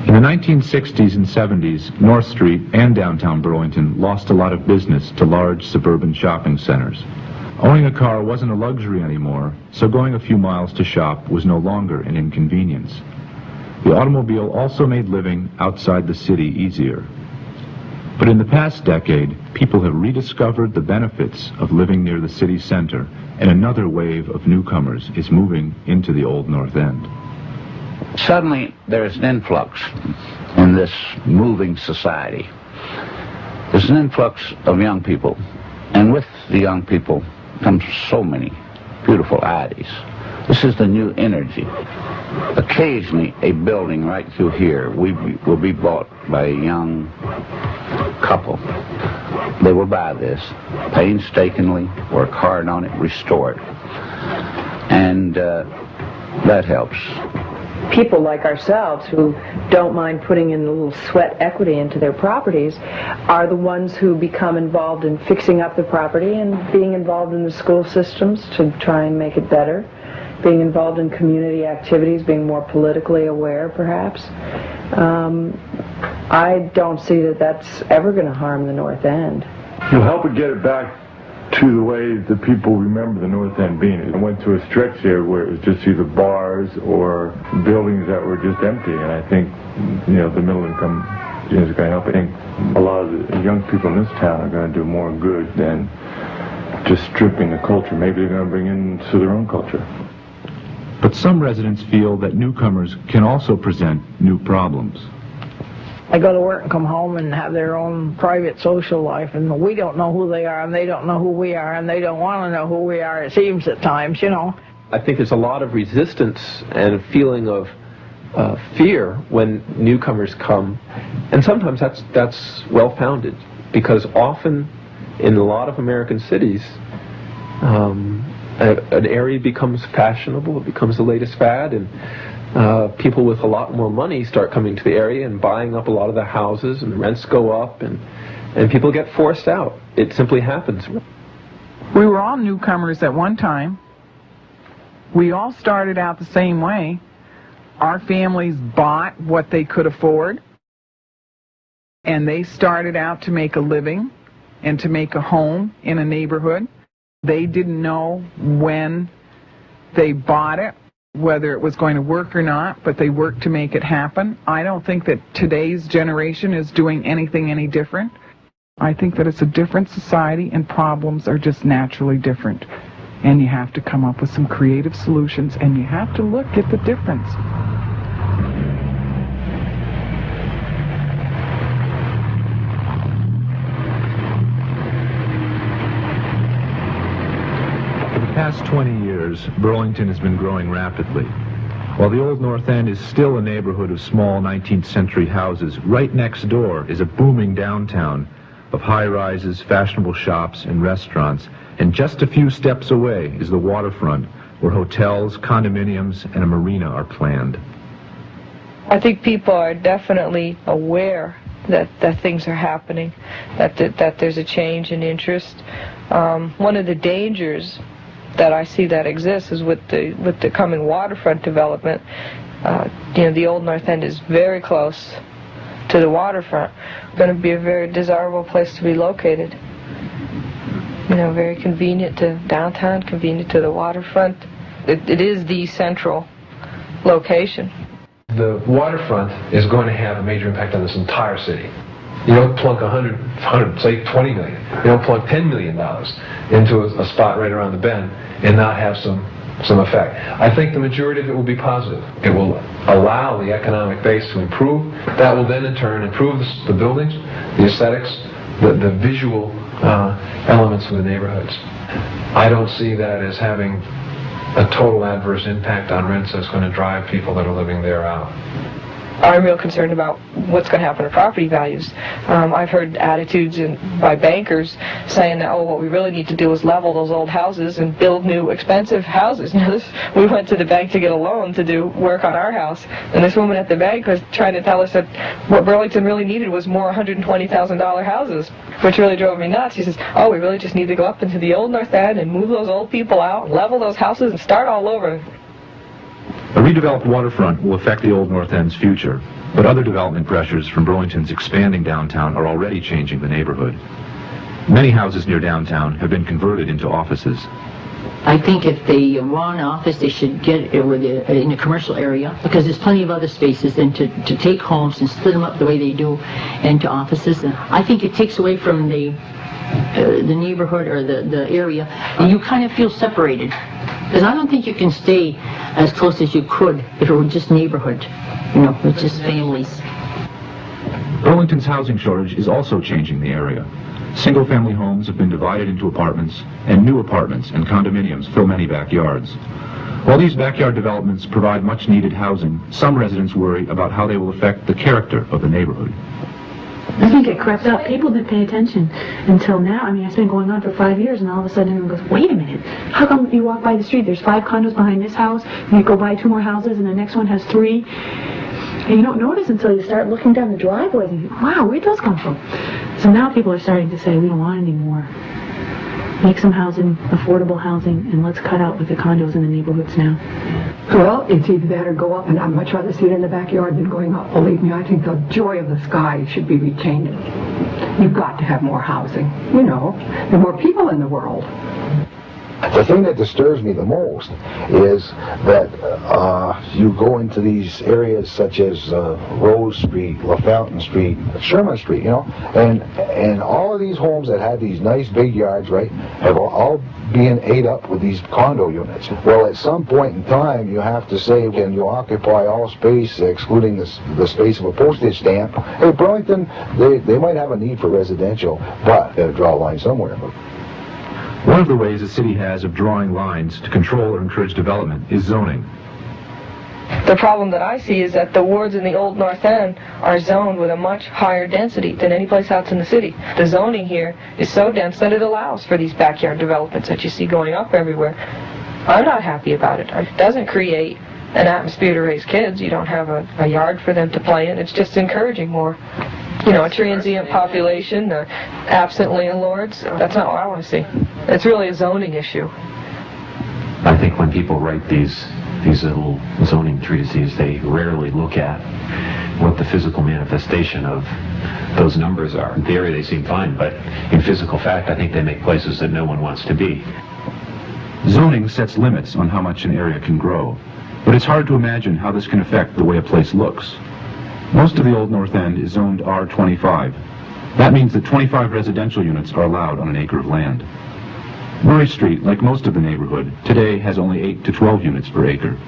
In the 1960s and 70s, North Street and downtown Burlington lost a lot of business to large suburban shopping centers. Owning a car wasn't a luxury anymore, so going a few miles to shop was no longer an inconvenience. The automobile also made living outside the city easier. But in the past decade, people have rediscovered the benefits of living near the city center, and another wave of newcomers is moving into the Old North End. Suddenly, there's an influx in this moving society. There's an influx of young people, and with the young people comes so many beautiful ideas. This is the new energy. Occasionally, a building right through here will be bought by a young couple. They will buy this, painstakingly, work hard on it, restore it. And that helps. People like ourselves who don't mind putting in a little sweat equity into their properties are the ones who become involved in fixing up the property and being involved in the school systems to try and make it better, being involved in community activities, being more politically aware perhaps. I don't see that that's ever going to harm the North End. You'll help it get it back to the way that people remember the North End being. I went through a stretch there where it was just either bars or buildings that were just empty, and I think, the middle income is going to help. I think a lot of the young people in this town are going to do more good than just stripping the culture. Maybe they're going to bring in their own culture. But some residents feel that newcomers can also present new problems. They go to work and come home and have their own private social life, and we don't know who they are, and they don't know who we are, and they don't want to know who we are, it seems at times, I think there's a lot of resistance and a feeling of fear when newcomers come, and sometimes that's well-founded, because often in a lot of American cities, an area becomes fashionable, it becomes the latest fad, and people with a lot more money start coming to the area and buying up a lot of the houses, and the rents go up, and people get forced out. It simply happens. We were all newcomers at one time. We all started out the same way. Our families bought what they could afford, and they started out to make a living and to make a home in a neighborhood. They didn't know when they bought it whether it was going to work or not, but they worked to make it happen. I don't think that today's generation is doing anything any different. I think that it's a different society, and problems are just naturally different. And you have to come up with some creative solutions, and you have to look at the difference. For the past 20 years, Burlington has been growing rapidly. While the Old North End is still a neighborhood of small 19th century houses, right next door is a booming downtown of high-rises, fashionable shops, and restaurants. And just a few steps away is the waterfront, where hotels, condominiums, and a marina are planned. I think people are definitely aware that things are happening, that there's a change in interest. One of the dangers that I see that exists is with the coming waterfront development. The Old North End is very close to the waterfront. It's going to be a very desirable place to be located. Very convenient to downtown, convenient to the waterfront. It is the central location. The waterfront is going to have a major impact on this entire city. You don't plunk 100, say 20 million. You don't plunk $10 million into a spot right around the bend and not have some effect. I think the majority of it will be positive. It will allow the economic base to improve. That will then in turn improve the buildings, the aesthetics, the visual elements of the neighborhoods. I don't see that as having a total adverse impact on rents that's going to drive people that are living there out. I'm real concerned about what's going to happen to property values. I've heard attitudes by bankers saying that, what we really need to do is level those old houses and build new expensive houses. We went to the bank to get a loan to do work on our house, and this woman at the bank was trying to tell us that what Burlington really needed was more $120,000 houses, which really drove me nuts. She says, we really just need to go up into the Old North End and move those old people out and level those houses and start all over. A redeveloped waterfront will affect the Old North End's future, but other development pressures from Burlington's expanding downtown are already changing the neighborhood. Many houses near downtown have been converted into offices. I think if they want an office, they should get it in a commercial area, because there's plenty of other spaces than to take homes and split them up the way they do into offices. And I think it takes away from the neighborhood or the area, and you kind of feel separated. Because I don't think you can stay as close as you could if it were just neighborhood, with just families. Burlington's housing shortage is also changing the area. Single-family homes have been divided into apartments, and new apartments and condominiums fill many backyards. While these backyard developments provide much-needed housing, some residents worry about how they will affect the character of the neighborhood. I think it crept up. People didn't pay attention until now. I mean, it's been going on for 5 years, and all of a sudden everyone goes, wait a minute, how come you walk by the street, there's 5 condos behind this house, and you go by 2 more houses, and the next one has 3, and you don't notice until you start looking down the driveways, and you think, wow, where'd those come from? So now people are starting to say, we don't want any more. Make some housing, affordable housing, and let's cut out with the condos in the neighborhoods now. Well, it's either that or go up, and I'd much rather see it in the backyard than going up. Believe me, I think the joy of the sky should be retained. You've got to have more housing. There are more people in the world. The thing that disturbs me the most is that you go into these areas such as Rose Street, LaFountain Street, Sherman Street, and all of these homes that had these nice big yards, right, have all being ate up with these condo units. Well, at some point in time, you have to say, can you occupy all space, excluding the space of a postage stamp? Hey, Burlington, they might have a need for residential, but they got to draw a line somewhere. One of the ways the city has of drawing lines to control or encourage development is zoning. The problem that I see is that the wards in the Old North End are zoned with a much higher density than any place else in the city. The zoning here is so dense that it allows for these backyard developments that you see going up everywhere. I'm not happy about it. It doesn't create an atmosphere to raise kids. You don't have a yard for them to play in. It's just encouraging more, a transient population, absent landlords. That's not what I want to see. It's really a zoning issue. I think when people write these little zoning treatises, they rarely look at what the physical manifestation of those numbers are. In theory, they seem fine, but in physical fact, I think they make places that no one wants to be. Zoning sets limits on how much an area can grow, but it's hard to imagine how this can affect the way a place looks. Most of the Old North End is zoned R25. That means that 25 residential units are allowed on an acre of land. Murray Street, like most of the neighborhood, today has only 8 to 12 units per acre.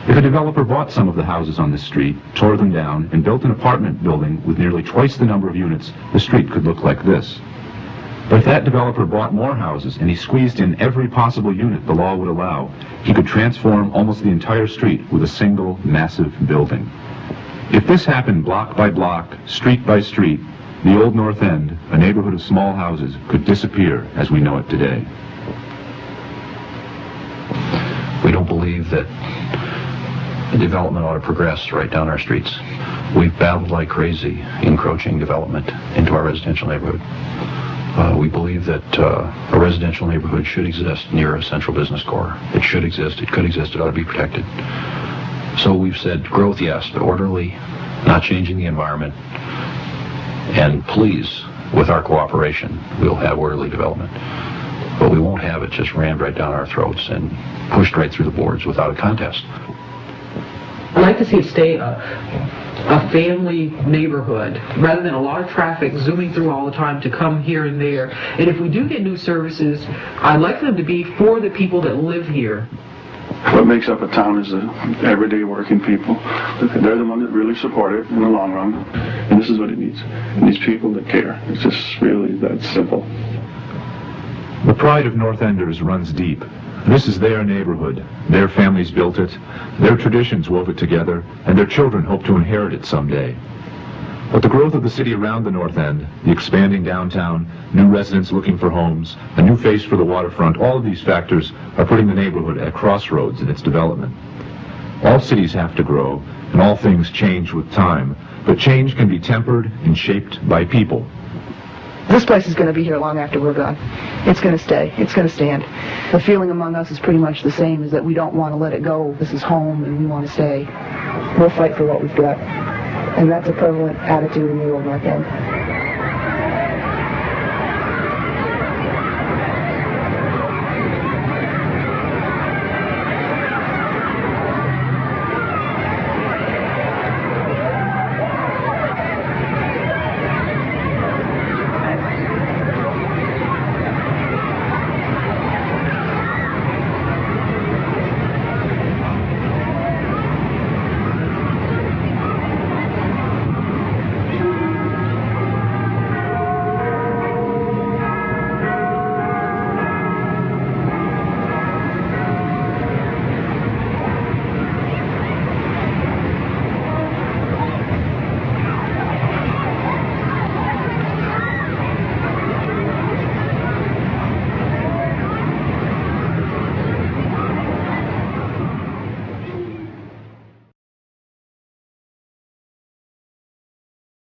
If a developer bought some of the houses on this street, tore them down, and built an apartment building with nearly twice the number of units, the street could look like this. But if that developer bought more houses and he squeezed in every possible unit the law would allow, he could transform almost the entire street with a single massive building. If this happened block by block, street by street, the Old North End, a neighborhood of small houses, could disappear as we know it today. We don't believe that the development ought to progress right down our streets. We've battled like crazy encroaching development into our residential neighborhood. We believe that a residential neighborhood should exist near a central business core. It should exist, it could exist, it ought to be protected. So we've said growth, yes, but orderly, not changing the environment. And please, with our cooperation, we'll have orderly development. But we won't have it just rammed right down our throats and pushed right through the boards without a contest. I'd like to see it stay a family neighborhood rather than a lot of traffic zooming through all the time to come here and there. And if we do get new services, I'd like them to be for the people that live here. What makes up a town is the everyday working people. They're the ones that really support it in the long run. And this is what it needs. It needs people that care. It's just really that simple. The pride of North Enders runs deep. This is their neighborhood. Their families built it, their traditions wove it together, and their children hope to inherit it someday. But the growth of the city around the North End, the expanding downtown, new residents looking for homes, a new face for the waterfront, all of these factors are putting the neighborhood at a crossroads in its development. All cities have to grow, and all things change with time, but change can be tempered and shaped by people. This place is going to be here long after we're gone. It's going to stay. It's going to stand. The feeling among us is pretty much the same, is that we don't want to let it go. This is home and we want to stay. We'll fight for what we've got. And that's a prevalent attitude in the Old North End.